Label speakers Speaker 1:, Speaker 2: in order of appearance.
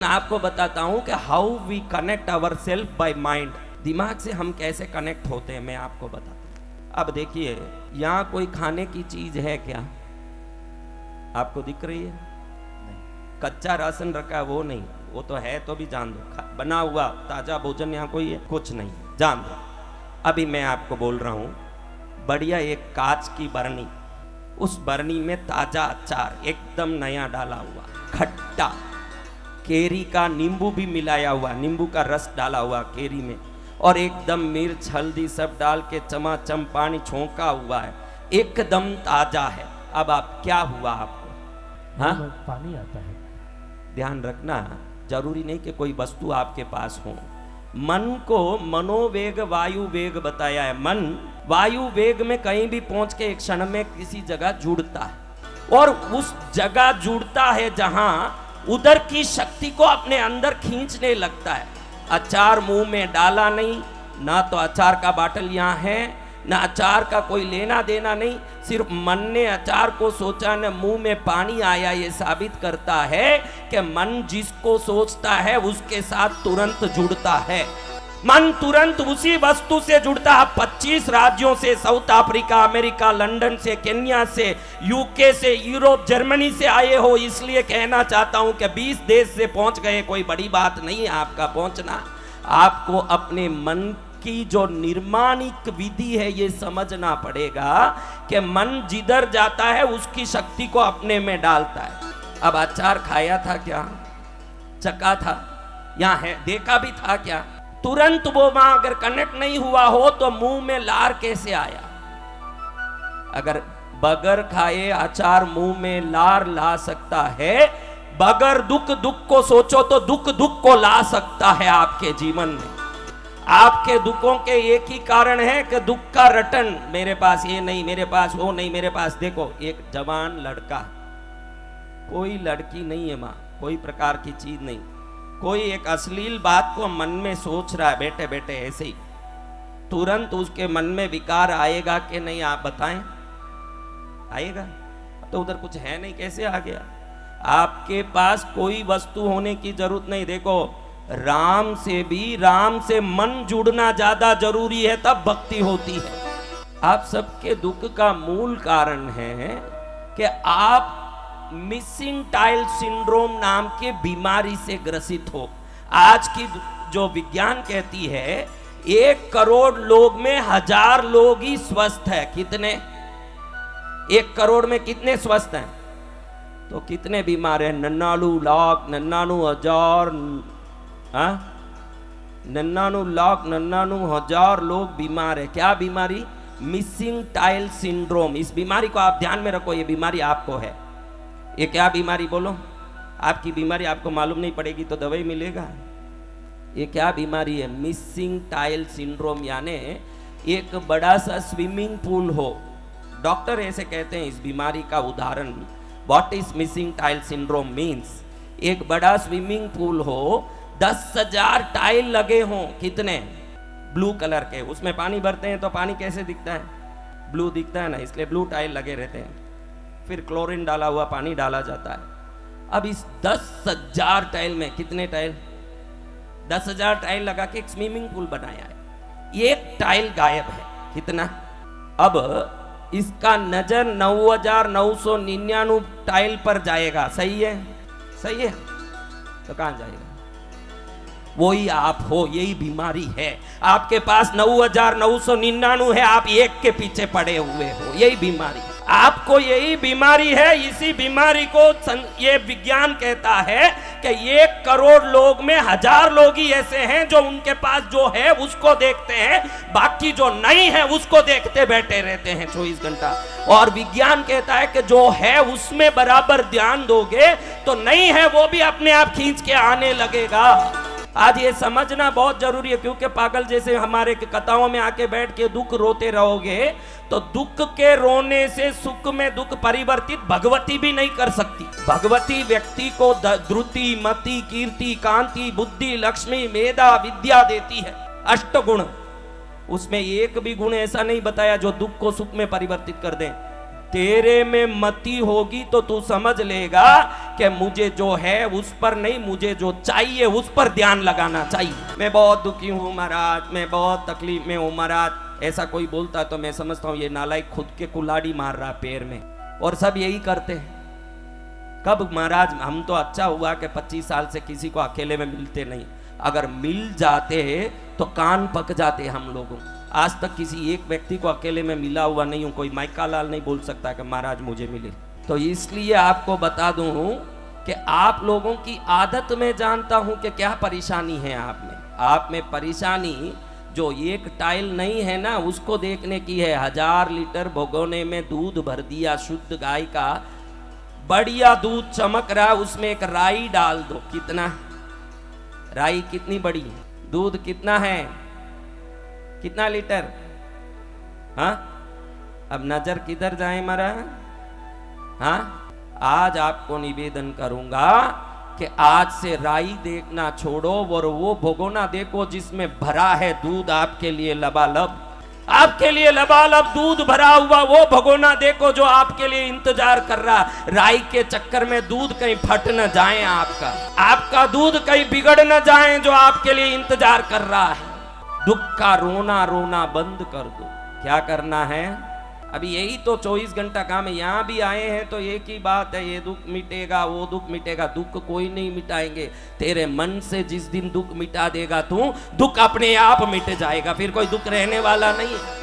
Speaker 1: आपको बताता हूं कि how we connect our self by mind. दिमाग से हम कैसे कनेक्ट होते हैं मैं आपको बताता हूं। अब देखिए, यहां कोई खाने की चीज है क्या? आपको दिख रही है? नहीं। कच्चा राशन रखा है वो नहीं, वो तो है तो भी जान दो। बना हुआ ताजा भोजन यहां कोई है? कुछ नहीं, जान दो। अभी मैं आपको बोल रहा हूं, बढ़िया एक कांच की बरनी, उस बरनी में ताजा अचार एकदम नया डाला हुआ, खट्टा केरी का नींबू भी मिलाया हुआ, नींबू का रस डाला हुआ केरी में, और एकदम मिर्च हल्दी सब डाल के चमाचम पानी छोंका हुआ है, एकदम ताजा है। अब आप क्या हुआ आपको? हाँ,
Speaker 2: पानी आता है।
Speaker 1: ध्यान रखना, जरूरी नहीं कि कोई वस्तु आपके पास हो। मन को मनोवेग वायु वेग बताया है। मन वायु वेग में कहीं भी पहुंच के एक क्षण में किसी जगह जुड़ता है, और उस जगह जुड़ता है जहां उधर की शक्ति को अपने अंदर खींचने लगता है। अचार मुंह में डाला नहीं, ना तो अचार का बाटल यहाँ है, ना अचार का कोई लेना देना नहीं, सिर्फ मन ने अचार को सोचा, न मुंह में पानी आया। ये साबित करता है कि मन जिसको सोचता है उसके साथ तुरंत जुड़ता है। मन तुरंत उसी वस्तु से जुड़ता है। 25 राज्यों से, साउथ अफ्रीका, अमेरिका, लंदन से, केन्या से, यूके से, यूरोप, जर्मनी से आए हो, इसलिए कहना चाहता हूं कि 20 देश से पहुंच गए, कोई बड़ी बात नहीं है आपका पहुंचना। आपको अपने मन की जो निर्माणिक विधि है ये समझना पड़ेगा कि मन जिधर जाता है उसकी शक्ति को अपने में डालता है। अब अचार खाया था क्या? चखा था? यहां है, देखा भी था क्या? तुरंत वो वहां अगर कनेक्ट नहीं हुआ हो तो मुंह में लार कैसे आया? अगर बगैर खाए अचार मुंह में लार ला सकता है, बगैर दुख को सोचो तो दुख को ला सकता है आपके जीवन में। आपके दुखों के एक ही कारण है कि दुख का रटन, मेरे पास ये नहीं, मेरे पास वो नहीं, मेरे पास देखो एक जवान लड़का, कोई लड़की नहीं है मां, कोई प्रकार की चीज नहीं, कोई एक अश्लील बात को मन में सोच रहा है बैठे बैठे ऐसे ही, तुरंत उसके मन में विकार आएगा कि नहीं? आप बताएं, आएगा? तो उधर कुछ है नहीं, कैसे आ गया? आपके पास कोई वस्तु होने की जरूरत नहीं। देखो, राम से मन जुड़ना ज्यादा जरूरी है, तब भक्ति होती है। आप सबके दुख का मूल कारण है कि आप मिसिंग टाइल सिंड्रोम नाम के बीमारी से ग्रसित हो। आज की जो विज्ञान कहती है 1 करोड़ लोग में 1000 लोग ही स्वस्थ है। कितने? 1 करोड़ में कितने स्वस्थ हैं? तो कितने बीमार हैं? 99 लाख 99 हजार 99 लाख 99 हजार लोग बीमार है। क्या बीमारी? Missing tile syndrome. इस बीमारी को आप ध्यान में रखो, ये बीमारी आपको है। ये क्या बीमारी बोलो? आपकी बीमारी आपको मालूम नहीं पड़ेगी तो दवाई मिलेगा? ये क्या बीमारी है? मिसिंग टाइल सिंड्रोम, यानी एक बड़ा सा स्विमिंग पूल हो, डॉक्टर ऐसे कहते हैं इस बीमारी का उदाहरण। What is missing tile syndrome means, एक बड़ा स्विमिंग पूल हो, 10,000 टाइल लगे हों, कितने? ब्लू कलर के, उसमें पानी भरते हैं तो पानी कैसे दिखता है? ब्लू दिखता है ना, इसलिए ब्लू टाइल लगे रहते हैं। फिर क्लोरीन डाला हुआ पानी डाला जाता है। अब इस 10,000 टाइल में कितने टाइल? 10,000 टाइल लगा के एक स्विमिंग पूल बनाया है, एक टाइल गायब है। कितना? अब इसका नजर 9,999 टाइल पर जाएगा। सही है? सही है? तो कहां जाएगा? वही आप हो, यही बीमारी है। आपके पास 9,999 है, आप एक के पीछे पड़े हुए हो, यही बीमारी आपको, यही बीमारी है। इसी बीमारी को ये विज्ञान कहता है कि 1 करोड़ लोग में 1000 लोग ही ऐसे हैं जो उनके पास जो है उसको देखते हैं, बाकी जो नहीं है उसको देखते बैठे रहते हैं 24 घंटा। और विज्ञान कहता है कि जो है उसमें बराबर ध्यान दोगे तो नहीं है वो भी अपने आप खींच के आने लगेगा। आज ये समझना बहुत जरूरी है, क्योंकि पागल जैसे हमारे कथाओं में आके बैठ के दुख रोते रहोगे तो दुख के रोने से सुख में दुख परिवर्तित भगवती भी नहीं कर सकती। भगवती व्यक्ति को द्रुति, मति, कीर्ति, कांति, बुद्धि, लक्ष्मी, मेधा, विद्या देती है, 8 गुण। उसमें एक भी गुण ऐसा नहीं बताया जो दुख को सुख में परिवर्तित कर दे। तेरे में मति होगी तो तू समझ लेगा कि मुझे जो है उस पर नहीं, मुझे जो चाहिए उस पर ध्यान लगाना चाहिए। मैं बहुत दुखी हूँ महाराज, मैं बहुत तकलीफ में हूँ महाराज, ऐसा कोई बोलता तो मैं समझता हूँ ये नालायक खुद के कुल्हाड़ी मार रहा पैर में। और सब यही करते हैं। कब महाराज, हम तो अच्छा हुआ कि 25 साल से किसी को अकेले में मिलते नहीं, अगर मिल जाते तो कान पक जाते हम लोगों। आज तक किसी एक व्यक्ति को अकेले में मिला हुआ नहीं हूं, कोई माइका लाल नहीं बोल सकता कि महाराज मुझे मिले। तो इसलिए आपको बता दूं कि आप लोगों की आदत में जानता हूं कि क्या परेशानी है आप में परेशानी जो एक टाइल नहीं है ना, उसको देखने की है। 1000 लीटर भगोने में दूध भर दिया शुद्ध गाय का, बढ़िया दूध चमक रहा, उसमें एक राई डाल दो। कितना राई, कितनी बड़ी, दूध कितना है, कितना लीटर? हाँ, अब नजर किधर जाए हमारा? हाँ, आज आपको निवेदन करूंगा कि आज से राई देखना छोड़ो और वो भगोना देखो जिसमें भरा है दूध आपके लिए लबालब, आपके लिए लबालब दूध भरा हुआ वो भगोना देखो जो आपके लिए इंतजार कर रहा। राई के चक्कर में दूध कहीं फट न जाए, आपका दूध कहीं बिगड़ न जाए जो आपके लिए इंतजार कर रहा है। दुख का रोना रोना बंद कर दो। क्या करना है? अभी यही तो 24 घंटा काम है। यहाँ भी आए हैं तो एक ही बात है, ये दुख मिटेगा वो दुख मिटेगा। दुख कोई नहीं मिटाएंगे। तेरे मन से जिस दिन दुख मिटा देगा तू, दुख अपने आप मिट जाएगा, फिर कोई दुख रहने वाला नहीं है।